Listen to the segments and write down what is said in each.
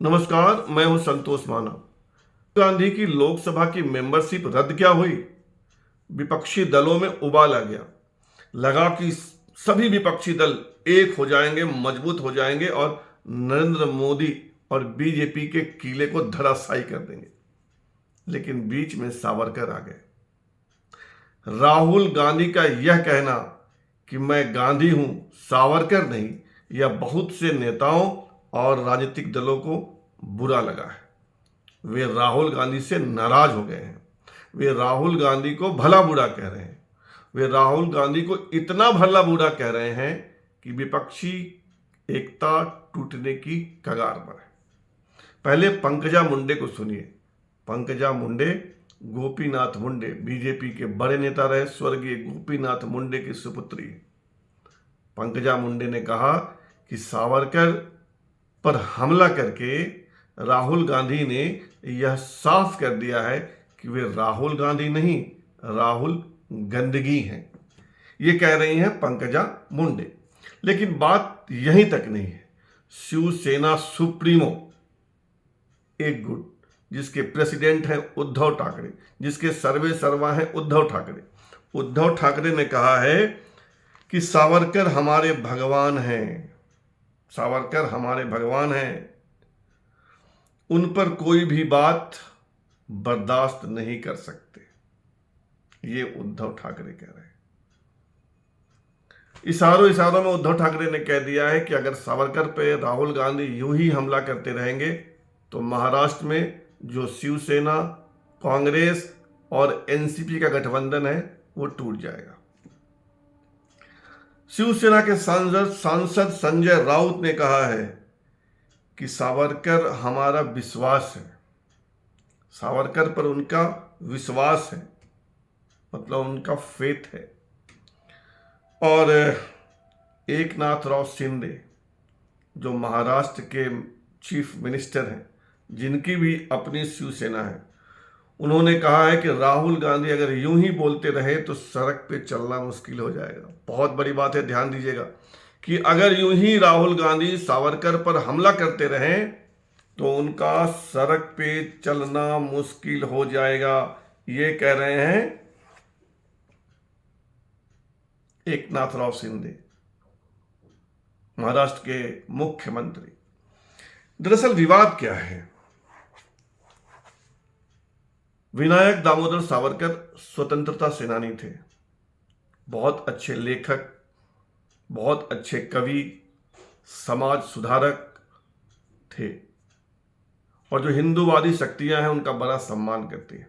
नमस्कार, मैं हूं संतोष माना। गांधी की लोकसभा की मेंबरशिप रद्द क्या हुई? विपक्षी दलों में उबाल आ गया। लगा कि सभी विपक्षी दल एक हो जाएंगे, मजबूत हो जाएंगे और नरेंद्र मोदी और बीजेपी के किले को धराशायी कर देंगे। लेकिन बीच में सावरकर आ गए। राहुल गांधी का यह कहना कि मैं गांधी हूं, सावरकर नहीं, यह बहुत से नेताओं और राजनीतिक दलों को बुरा लगा है। वे राहुल गांधी से नाराज हो गए हैं। वे राहुल गांधी को भला बुरा कह रहे हैं। वे राहुल गांधी को इतना भला बुरा कह रहे हैं कि विपक्षी एकता टूटने की कगार पर है। पहले पंकजा मुंडे को सुनिए। पंकजा मुंडे गोपीनाथ मुंडे बीजेपी के बड़े नेता रहे, स्वर्गीय गोपीनाथ मुंडे की सुपुत्री। पंकजा मुंडे ने कहा कि सावरकर पर हमला करके राहुल गांधी ने यह साफ कर दिया है कि वे राहुल गांधी नहीं, राहुल गंदगी हैं। ये कह रही हैं पंकजा मुंडे। लेकिन बात यहीं तक नहीं है। शिवसेना सुप्रीमो एक गुट, जिसके प्रेसिडेंट हैं उद्धव ठाकरे, जिसके सर्वे सर्वा हैं उद्धव ठाकरे, उद्धव ठाकरे ने कहा है कि सावरकर हमारे भगवान हैं। सावरकर हमारे भगवान हैं, उन पर कोई भी बात बर्दाश्त नहीं कर सकते। ये उद्धव ठाकरे कह रहे हैं। इशारों इशारों में उद्धव ठाकरे ने कह दिया है कि अगर सावरकर पे राहुल गांधी यूं ही हमला करते रहेंगे तो महाराष्ट्र में जो शिवसेना, कांग्रेस और एनसीपी का गठबंधन है वो टूट जाएगा। शिवसेना के सांसद संजय राउत ने कहा है कि सावरकर हमारा विश्वास है। सावरकर पर उनका विश्वास है, मतलब उनका फेथ है। और एकनाथराव शिंदे जो महाराष्ट्र के चीफ मिनिस्टर हैं, जिनकी भी अपनी शिवसेना है, उन्होंने कहा है कि राहुल गांधी अगर यूं ही बोलते रहे तो सड़क पे चलना मुश्किल हो जाएगा। बहुत बड़ी बात है, ध्यान दीजिएगा कि अगर यूं ही राहुल गांधी सावरकर पर हमला करते रहें तो उनका सड़क पे चलना मुश्किल हो जाएगा। ये कह रहे हैं एकनाथराव शिंदे, महाराष्ट्र के मुख्यमंत्री। दरअसल विवाद क्या है? विनायक दामोदर सावरकर स्वतंत्रता सेनानी थे, बहुत अच्छे लेखक, बहुत अच्छे कवि, समाज सुधारक थे और जो हिंदूवादी शक्तियां हैं उनका बड़ा सम्मान करती हैं।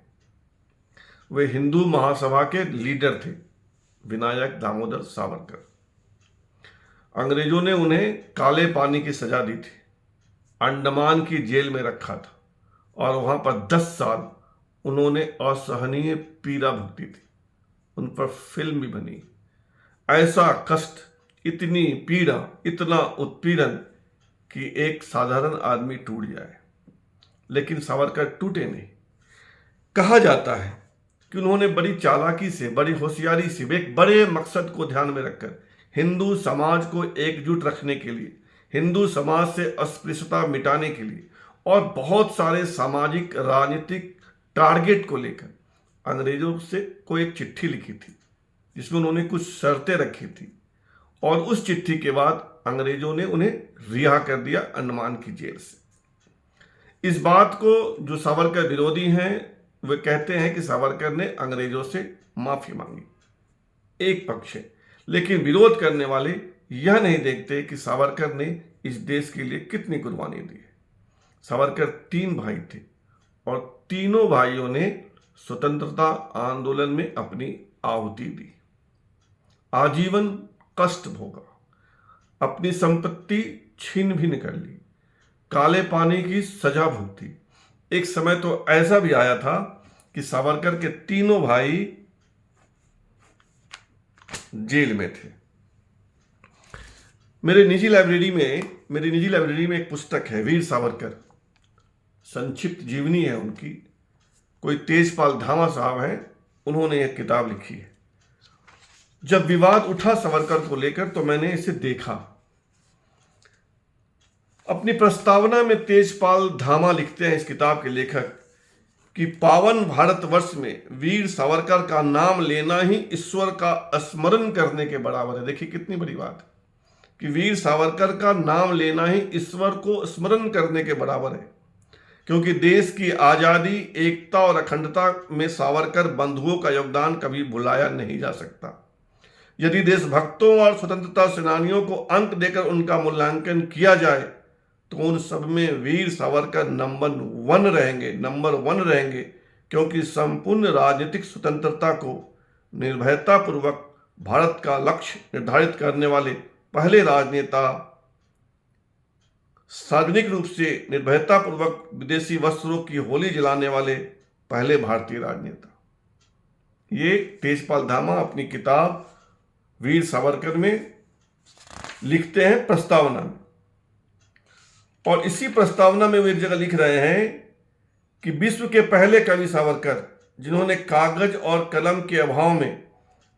वे हिंदू महासभा के लीडर थे, विनायक दामोदर सावरकर। अंग्रेजों ने उन्हें काले पानी की सजा दी थी, अंडमान की जेल में रखा था और वहां पर 10 साल उन्होंने असहनीय पीड़ा भुगती थी। उन पर फिल्म भी बनी। ऐसा कष्ट, इतनी पीड़ा, इतना उत्पीड़न कि एक साधारण आदमी टूट जाए, लेकिन सावरकर टूटे नहीं। कहा जाता है कि उन्होंने बड़ी चालाकी से, बड़ी होशियारी से, एक बड़े मकसद को ध्यान में रखकर हिंदू समाज को एकजुट रखने के लिए, हिंदू समाज से अस्पृश्यता मिटाने के लिए और बहुत सारे सामाजिक राजनीतिक टारगेट को लेकर अंग्रेजों से को एक चिट्ठी लिखी थी, जिसमें उन्होंने कुछ शर्तें रखी थी और उस चिट्ठी के बाद अंग्रेजों ने उन्हें रिहा कर दिया अंडमान की जेल से। इस बात को जो सावरकर विरोधी हैं वे कहते हैं कि सावरकर ने अंग्रेजों से माफी मांगी, एक पक्ष है। लेकिन विरोध करने वाले यह नहीं देखते कि सावरकर ने इस देश के लिए कितनी कुर्बानी दी है। सावरकर 3 भाई थे और तीनों भाइयों ने स्वतंत्रता आंदोलन में अपनी आहुति दी, आजीवन कष्ट भोगा, अपनी संपत्ति छीन भी कर ली, काले पानी की सजा भुगती। एक समय तो ऐसा भी आया था कि सावरकर के तीनों भाई जेल में थे। मेरी निजी लाइब्रेरी में एक पुस्तक है, वीर सावरकर, संक्षिप्त जीवनी है उनकी। कोई तेजपाल धामा साहब हैं, उन्होंने एक किताब लिखी है। जब विवाद उठा सावरकर को लेकर तो मैंने इसे देखा अपनी प्रस्तावना में तेजपाल धामा लिखते हैं, इस किताब के लेखक, कि पावन भारतवर्ष में वीर सावरकर का नाम लेना ही ईश्वर का स्मरण करने के बराबर है। देखिए कितनी बड़ी बात है कि वीर सावरकर का नाम लेना ही ईश्वर को स्मरण करने के बराबर है, क्योंकि देश की आज़ादी, एकता और अखंडता में सावरकर बंधुओं का योगदान कभी भुलाया नहीं जा सकता। यदि देशभक्तों और स्वतंत्रता सेनानियों को अंक देकर उनका मूल्यांकन किया जाए तो उन सब में वीर सावरकर नंबर 1 रहेंगे, क्योंकि संपूर्ण राजनीतिक स्वतंत्रता को निर्भयतापूर्वक भारत का लक्ष्य निर्धारित करने वाले पहले राजनेता, सार्वजनिक रूप से निर्भयतापूर्वक विदेशी वस्त्रों की होली जलाने वाले पहले भारतीय राजनेता। ये तेजपाल धामा अपनी किताब वीर सावरकर में लिखते हैं प्रस्तावना में। और इसी प्रस्तावना में वो एक जगह लिख रहे हैं कि विश्व के पहले कवि सावरकर, जिन्होंने कागज और कलम के अभाव में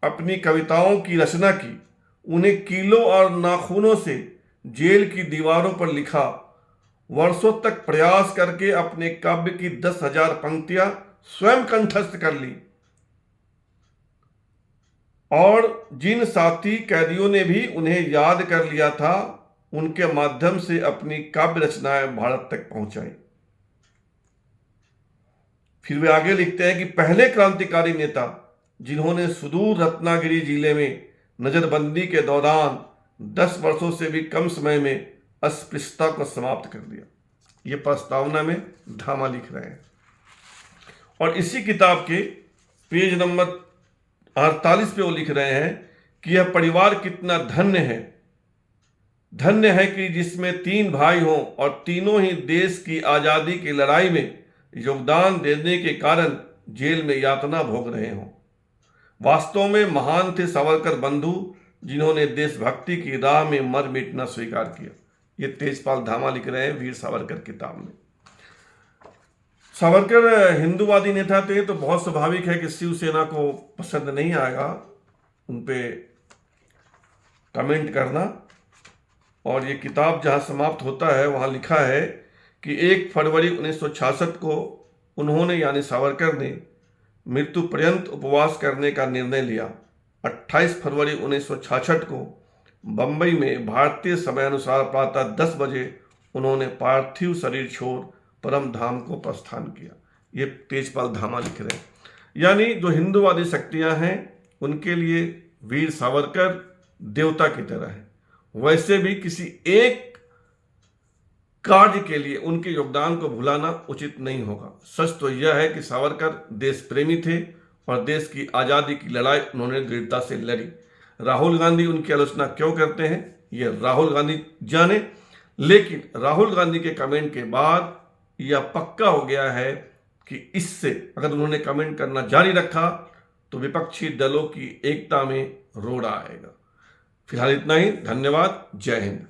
अपनी कविताओं की रचना की, उन्हें कीलों और नाखूनों से जेल की दीवारों पर लिखा, वर्षों तक प्रयास करके अपने काव्य की 10,000 पंक्तियां स्वयं कंठस्थ कर ली, और जिन साथी कैदियों ने भी उन्हें याद कर लिया था, उनके माध्यम से अपनी काव्य रचनाएं भारत तक पहुंचाई। फिर वे आगे लिखते हैं कि पहले क्रांतिकारी नेता, जिन्होंने सुदूर रत्नागिरी जिले में नजरबंदी के दौरान 10 वर्षों से भी कम समय में अस्पृश्यता को समाप्त कर दिया। ये प्रस्तावना में धामा लिख रहे हैं। और इसी किताब के पेज नंबर 48 पे वो लिख रहे हैं कि यह परिवार कितना धन्य है कि जिसमें 3 भाई हों और तीनों ही देश की आज़ादी की लड़ाई में योगदान देने के कारण जेल में यातना भोग रहे हों। वास्तव में महान थे सावरकर बंधु, जिन्होंने देशभक्ति की राह में मर मिटना स्वीकार किया। ये तेजपाल धामा लिख रहे हैं वीर सावरकर किताब में। सावरकर हिंदूवादी नेता थे, तो बहुत स्वाभाविक है कि शिवसेना को पसंद नहीं आएगा उन पे कमेंट करना। और ये किताब जहाँ समाप्त होता है वहाँ लिखा है कि 1 फरवरी 1966 को उन्होंने यानी सावरकर ने मृत्यु पर्यंत उपवास करने का निर्णय लिया। 28 फरवरी 1966 को बंबई में भारतीय समयानुसार प्रातः 10 बजे उन्होंने पार्थिव शरीर छोड़ परम धाम को प्रस्थान किया। ये तेजपाल धामा लिख रहे हैं। यानी जो हिंदूवादी शक्तियां हैं उनके लिए वीर सावरकर देवता की तरह है। वैसे भी किसी एक कार्य के लिए उनके योगदान को भुलाना उचित नहीं होगा। सच तो यह है कि सावरकर देश प्रेमी थे और देश की आज़ादी की लड़ाई उन्होंने दृढ़ता से लड़ी। राहुल गांधी उनकी आलोचना क्यों करते हैं ये राहुल गांधी जाने, लेकिन राहुल गांधी के कमेंट के बाद यह पक्का हो गया है कि इससे अगर उन्होंने कमेंट करना जारी रखा तो विपक्षी दलों की एकता में रोड़ा आएगा। फिलहाल इतना ही। धन्यवाद। जय हिंद।